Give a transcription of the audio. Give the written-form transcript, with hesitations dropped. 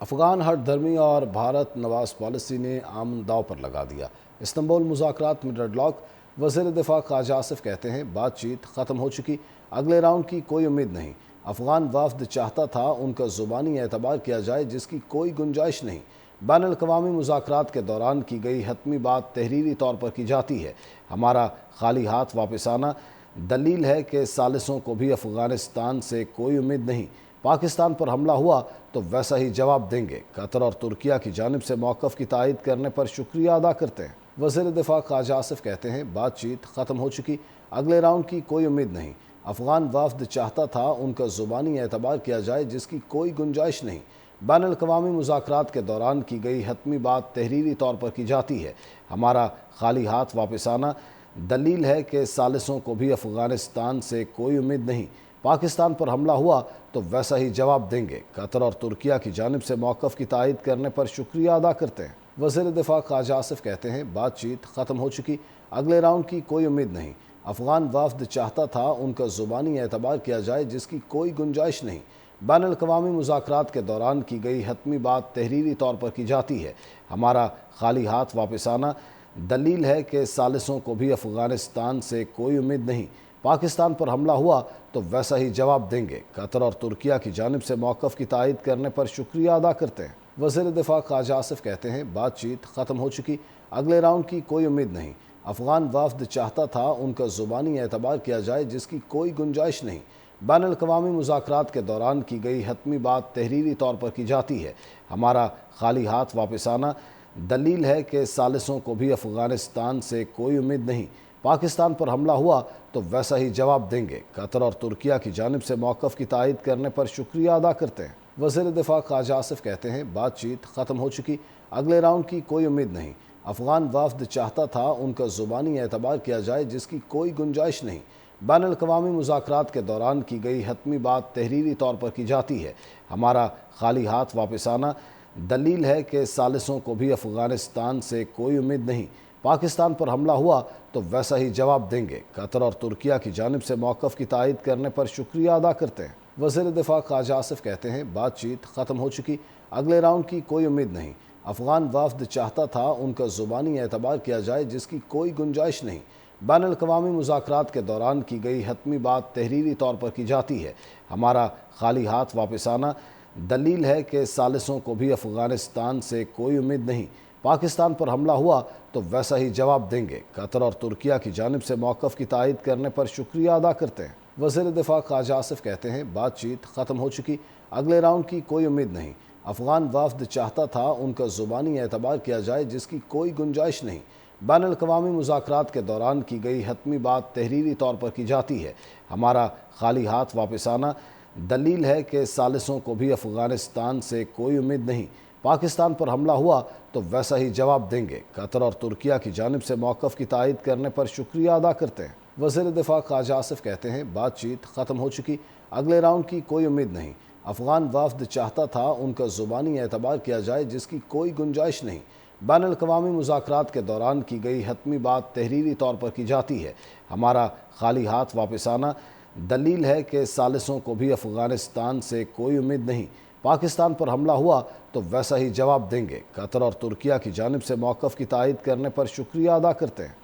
افغان ہٹ دھرمی اور بھارت نواز پالیسی نے امن داؤ پر لگا دیا۔ استنبول مذاکرات میں ڈیڈ لاک۔ وزیر دفاع خواجہ آصف کہتے ہیں بات چیت ختم ہو چکی، اگلے راؤنڈ کی کوئی امید نہیں۔ افغان وفد چاہتا تھا ان کا زبانی اعتبار کیا جائے جس کی کوئی گنجائش نہیں۔ بین الاقوامی مذاکرات کے دوران کی گئی حتمی بات تحریری طور پر کی جاتی ہے۔ ہمارا خالی ہاتھ واپس آنا دلیل ہے کہ ثالثوں کو بھی افغانستان سے کوئی امید نہیں۔ پاکستان پر حملہ ہوا تو ویسا ہی جواب دیں گے۔ قطر اور ترکیہ کی جانب سے موقف کی تائید کرنے پر شکریہ ادا کرتے ہیں۔ وزیر دفاع خواجہ آصف کہتے ہیں بات چیت ختم ہو چکی، اگلے راؤنڈ کی کوئی امید نہیں۔ افغان وفد چاہتا تھا ان کا زبانی اعتبار کیا جائے جس کی کوئی گنجائش نہیں۔ بین الاقوامی مذاکرات کے دوران کی گئی حتمی بات تحریری طور پر کی جاتی ہے۔ ہمارا خالی ہاتھ واپس آنا دلیل ہے کہ ثالثوں کو بھی افغانستان سے کوئی امید نہیں۔ پاکستان پر حملہ ہوا تو ویسا ہی جواب دیں گے۔ قطر اور ترکیہ کی جانب سے موقف کی تائید کرنے پر شکریہ ادا کرتے ہیں۔ وزیر دفاع خواجہ آصف کہتے ہیں بات چیت ختم ہو چکی، اگلے راؤنڈ کی کوئی امید نہیں۔ افغان وفد چاہتا تھا ان کا زبانی اعتبار کیا جائے جس کی کوئی گنجائش نہیں۔ بین الاقوامی مذاکرات کے دوران کی گئی حتمی بات تحریری طور پر کی جاتی ہے۔ ہمارا خالی ہاتھ واپس آنا دلیل ہے کہ ثالثوں کو بھی افغانستان سے کوئی امید نہیں۔ پاکستان پر حملہ ہوا تو ویسا ہی جواب دیں گے۔ قطر اور ترکیہ کی جانب سے موقف کی تائید کرنے پر شکریہ ادا کرتے ہیں۔ وزیر دفاع خواجہ آصف کہتے ہیں بات چیت ختم ہو چکی، اگلے راؤنڈ کی کوئی امید نہیں۔ افغان وفد چاہتا تھا ان کا زبانی اعتبار کیا جائے جس کی کوئی گنجائش نہیں۔ بین الاقوامی مذاکرات کے دوران کی گئی حتمی بات تحریری طور پر کی جاتی ہے۔ ہمارا خالی ہاتھ واپس آنا دلیل ہے کہ ثالثوں کو بھی افغانستان سے کوئی امید نہیں۔ پاکستان پر حملہ ہوا تو ویسا ہی جواب دیں گے۔ قطر اور ترکیہ کی جانب سے موقف کی تائید کرنے پر شکریہ ادا کرتے ہیں۔ وزیر دفاع خواجہ آصف کہتے ہیں بات چیت ختم ہو چکی، اگلے راؤنڈ کی کوئی امید نہیں۔ افغان وفد چاہتا تھا ان کا زبانی اعتبار کیا جائے جس کی کوئی گنجائش نہیں۔ بین الاقوامی مذاکرات کے دوران کی گئی حتمی بات تحریری طور پر کی جاتی ہے۔ ہمارا خالی ہاتھ واپس آنا دلیل ہے کہ ثالثوں کو بھی افغانستان سے کوئی امید نہیں۔ پاکستان پر حملہ ہوا تو ویسا ہی جواب دیں گے۔ قطر اور ترکیہ کی جانب سے موقف کی تائید کرنے پر شکریہ ادا کرتے ہیں۔ وزیر دفاع خواجہ آصف کہتے ہیں بات چیت ختم ہو چکی، اگلے راؤنڈ کی کوئی امید نہیں۔ افغان وفد چاہتا تھا ان کا زبانی اعتبار کیا جائے جس کی کوئی گنجائش نہیں۔ بین الاقوامی مذاکرات کے دوران کی گئی حتمی بات تحریری طور پر کی جاتی ہے۔ ہمارا خالی ہاتھ واپس آنا دلیل ہے کہ ثالثوں کو بھی افغانستان سے کوئی امید نہیں۔ پاکستان پر حملہ ہوا تو ویسا ہی جواب دیں گے۔ قطر اور ترکیہ کی جانب سے موقف کی تائید کرنے پر شکریہ ادا کرتے ہیں۔ وزیر دفاع خواجہ آصف کہتے ہیں بات چیت ختم ہو چکی، اگلے راؤنڈ کی کوئی امید نہیں۔ افغان وفد چاہتا تھا ان کا زبانی اعتبار کیا جائے جس کی کوئی گنجائش نہیں۔ بین الاقوامی مذاکرات کے دوران کی گئی حتمی بات تحریری طور پر کی جاتی ہے۔ ہمارا خالی ہاتھ واپس آنا دلیل ہے کہ ثالثوں کو بھی افغانستان سے کوئی امید نہیں۔ پاکستان پر حملہ ہوا تو ویسا ہی جواب دیں گے۔ قطر اور ترکیہ کی جانب سے موقف کی تائید کرنے پر شکریہ ادا کرتے ہیں۔ وزیر دفاع خواجہ آصف کہتے ہیں بات چیت ختم ہو چکی، اگلے راؤنڈ کی کوئی امید نہیں۔ افغان وفد چاہتا تھا ان کا زبانی اعتبار کیا جائے جس کی کوئی گنجائش نہیں۔ بین الاقوامی مذاکرات کے دوران کی گئی حتمی بات تحریری طور پر کی جاتی ہے۔ ہمارا خالی ہاتھ واپس آنا دلیل ہے کہ ثالثوں کو بھی افغانستان سے کوئی امید نہیں۔ پاکستان پر حملہ ہوا تو ویسا ہی جواب دیں گے۔ قطر اور ترکیہ کی جانب سے موقف کی تائید کرنے پر شکریہ ادا کرتے ہیں۔